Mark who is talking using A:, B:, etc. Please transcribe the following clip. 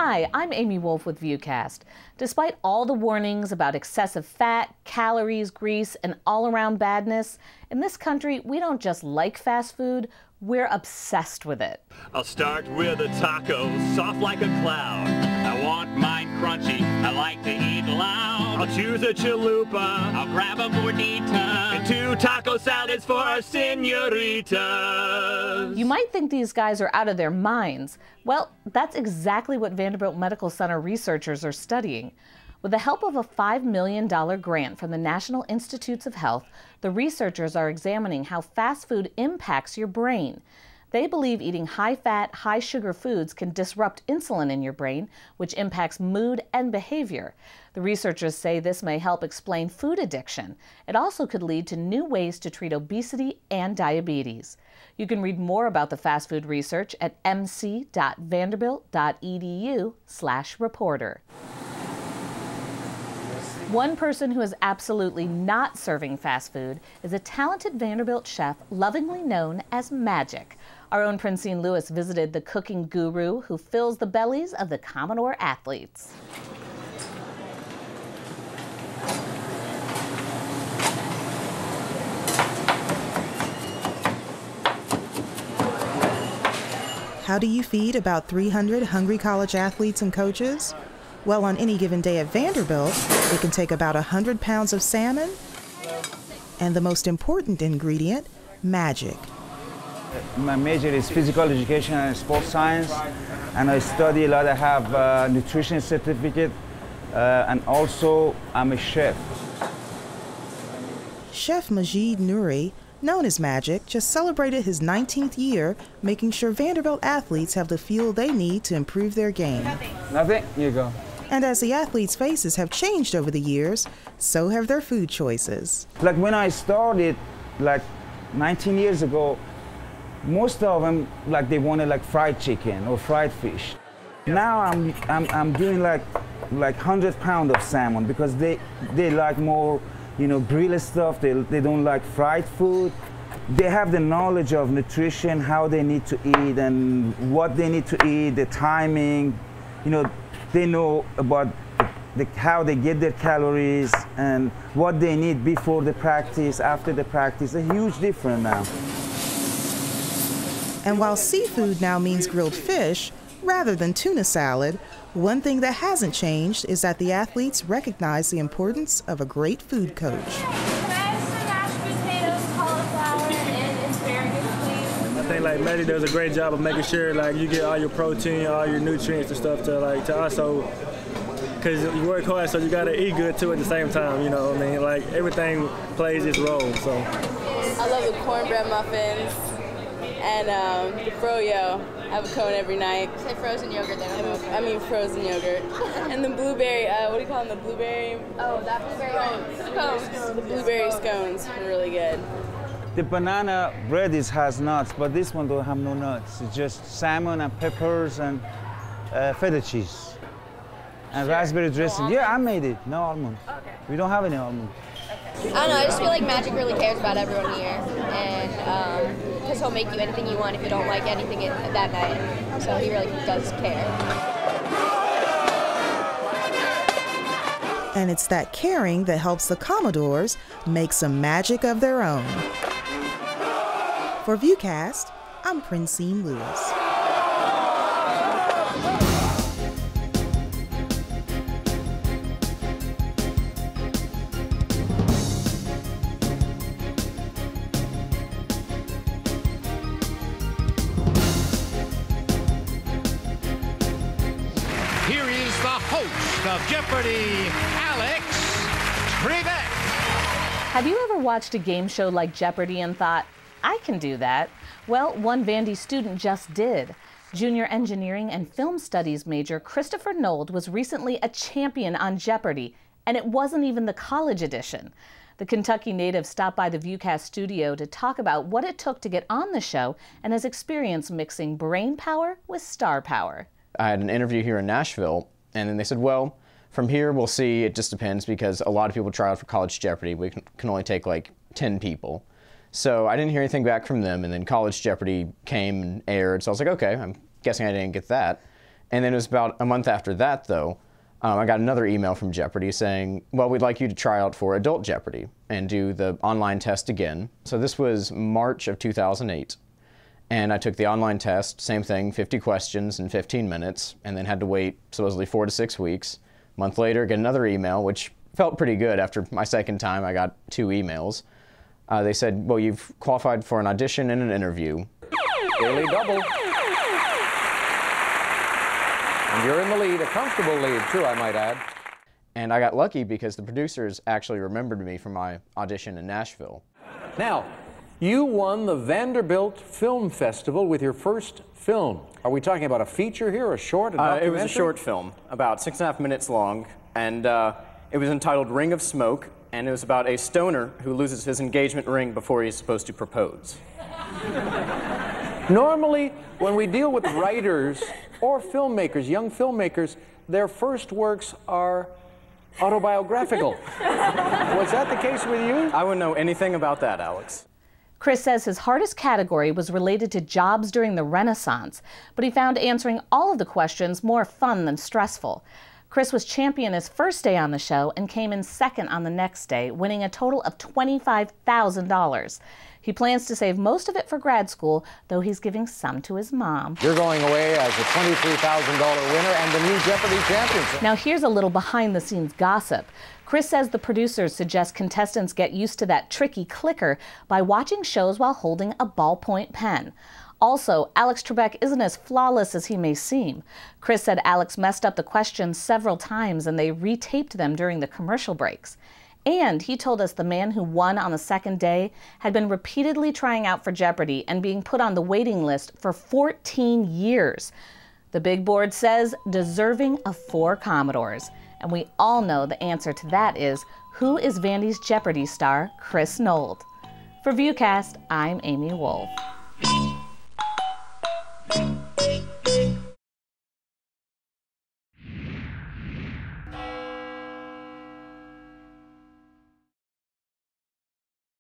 A: Hi, I'm Amy Wolf with VUCast. Despite all the warnings about excessive fat, calories, grease, and all-around badness, in this country, we don't just like fast food, we're obsessed with it.
B: I'll start with a taco, soft like a cloud. I want mine crunchy, I like to eat loud. I'll choose a chalupa, I'll grab a gordita, and 2 taco salads for our senoritas.
A: You might think these guys are out of their minds. Well, that's exactly what Vanderbilt Medical Center researchers are studying. With the help of a $5 million grant from the National Institutes of Health, the researchers are examining how fast food impacts your brain. They believe eating high-fat, high-sugar foods can disrupt insulin in your brain, which impacts mood and behavior. The researchers say this may help explain food addiction. It also could lead to new ways to treat obesity and diabetes. You can read more about the fast food research at mc.vanderbilt.edu/reporter. One person who is absolutely not serving fast food is a talented Vanderbilt chef lovingly known as Magic. Our own Princine Lewis visited the cooking guru who fills the bellies of the Commodore athletes.
C: How do you feed about 300 hungry college athletes and coaches? Well, on any given day at Vanderbilt, it can take about 100 pounds of salmon and the most important ingredient, magic.
D: My major is physical education and sports science, and I study a lot. I have a nutrition certificate, and also I'm a chef.
C: Chef Majid Nouri, known as Magic, just celebrated his 19th year, making sure Vanderbilt athletes have the fuel they need to improve their game.
D: Nothing? Here you go.
C: And as the athletes' faces have changed over the years, so have their food choices.
D: Like when I started, like 19 years ago, most of them, like they wanted like fried chicken or fried fish. Now I'm doing like 100 pounds of salmon because they like more, you know, grilled stuff. They don't like fried food. They have the knowledge of nutrition, how they need to eat and what they need to eat, the timing. You know, they know about how they get their calories and what they need before the practice, after the practice. A huge difference now.
C: And while seafood now means grilled fish rather than tuna salad, one thing that hasn't changed is that the athletes recognize the importance of a great food coach.
E: Can I have some mashed potatoes, cauliflower, and asparagus, please?
F: I think like Maddie does a great job of making sure like you get all your protein, all your nutrients and stuff to also, because you work hard, so you gotta eat good too at the same time. You know what I mean? Like everything plays its role. So
G: I love the cornbread muffins and the froyo. I have a cone every night.
E: Say frozen yogurt there.
G: I mean frozen yogurt. And the blueberry, what do you call them? The blueberry?
E: Oh, that blueberry scones.
G: The blueberry scones are really good.
D: The banana bread has nuts, but this one don't have no nuts. It's just salmon and peppers and feta cheese. And raspberry dressing.
E: No
D: yeah, I made it. No almond.
E: Okay.
D: We don't have any almond.
E: I don't know, I just feel like Magic really cares about everyone here. And because he'll make you anything you want if you don't like anything that night. So he really does care.
C: And it's that caring that helps the Commodores make some magic of their own. For VUCast, I'm Princine Lewis.
H: Here is the host of Jeopardy, Alex Trebek.
A: Have you ever watched a game show like Jeopardy and thought, I can do that? Well, one Vandy student just did. Junior engineering and film studies major Christopher Nold was recently a champion on Jeopardy, and it wasn't even the college edition. The Kentucky native stopped by the VUCast studio to talk about what it took to get on the show and his experience mixing brain power with star power.
I: I had an interview here in Nashville, and then they said, well, from here we'll see, it just depends because a lot of people try out for College Jeopardy. We can only take like 10 people. So I didn't hear anything back from them, and then College Jeopardy came and aired, so I was like, okay, I'm guessing I didn't get that. And then it was about a month after that, though, I got another email from Jeopardy saying, well, we'd like you to try out for Adult Jeopardy and do the online test again. So this was March of 2008. And I took the online test, same thing, 50 questions in 15 minutes, and then had to wait supposedly 4 to 6 weeks. A month later, get another email, which felt pretty good. After my second time, I got 2 emails. They said, well, you've qualified for an audition and an interview.
J: Daily double. And you're in the lead, a comfortable lead, too, I might add.
I: And I got lucky because the producers actually remembered me from my audition in Nashville.
J: Now, you won the Vanderbilt Film Festival with your first film. Are we talking about a feature here, a short, a documentary?
I: It was a short film, about 6.5 minutes long, and it was entitled Ring of Smoke, and it was about a stoner who loses his engagement ring before he's supposed to propose.
J: Normally, when we deal with writers or filmmakers, young filmmakers, their first works are autobiographical. Was that the case with you?
I: I wouldn't know anything about that, Alex.
A: Chris says his hardest category was related to jobs during the Renaissance, but he found answering all of the questions more fun than stressful. Chris was champion his first day on the show and came in second on the next day, winning a total of $25,000. He plans to save most of it for grad school, though he's giving some to his mom.
J: You're going away as a $23,000 winner and the new Jeopardy champion.
A: Now here's a little behind-the-scenes gossip. Chris says the producers suggest contestants get used to that tricky clicker by watching shows while holding a ballpoint pen. Also, Alex Trebek isn't as flawless as he may seem. Chris said Alex messed up the questions several times and they retaped them during the commercial breaks. And he told us the man who won on the second day had been repeatedly trying out for Jeopardy and being put on the waiting list for 14 years. The big board says deserving of 4 Commodores. And we all know the answer to that is, who is Vandy's Jeopardy star, Chris Nold? For VUCast, I'm Amy Wolf.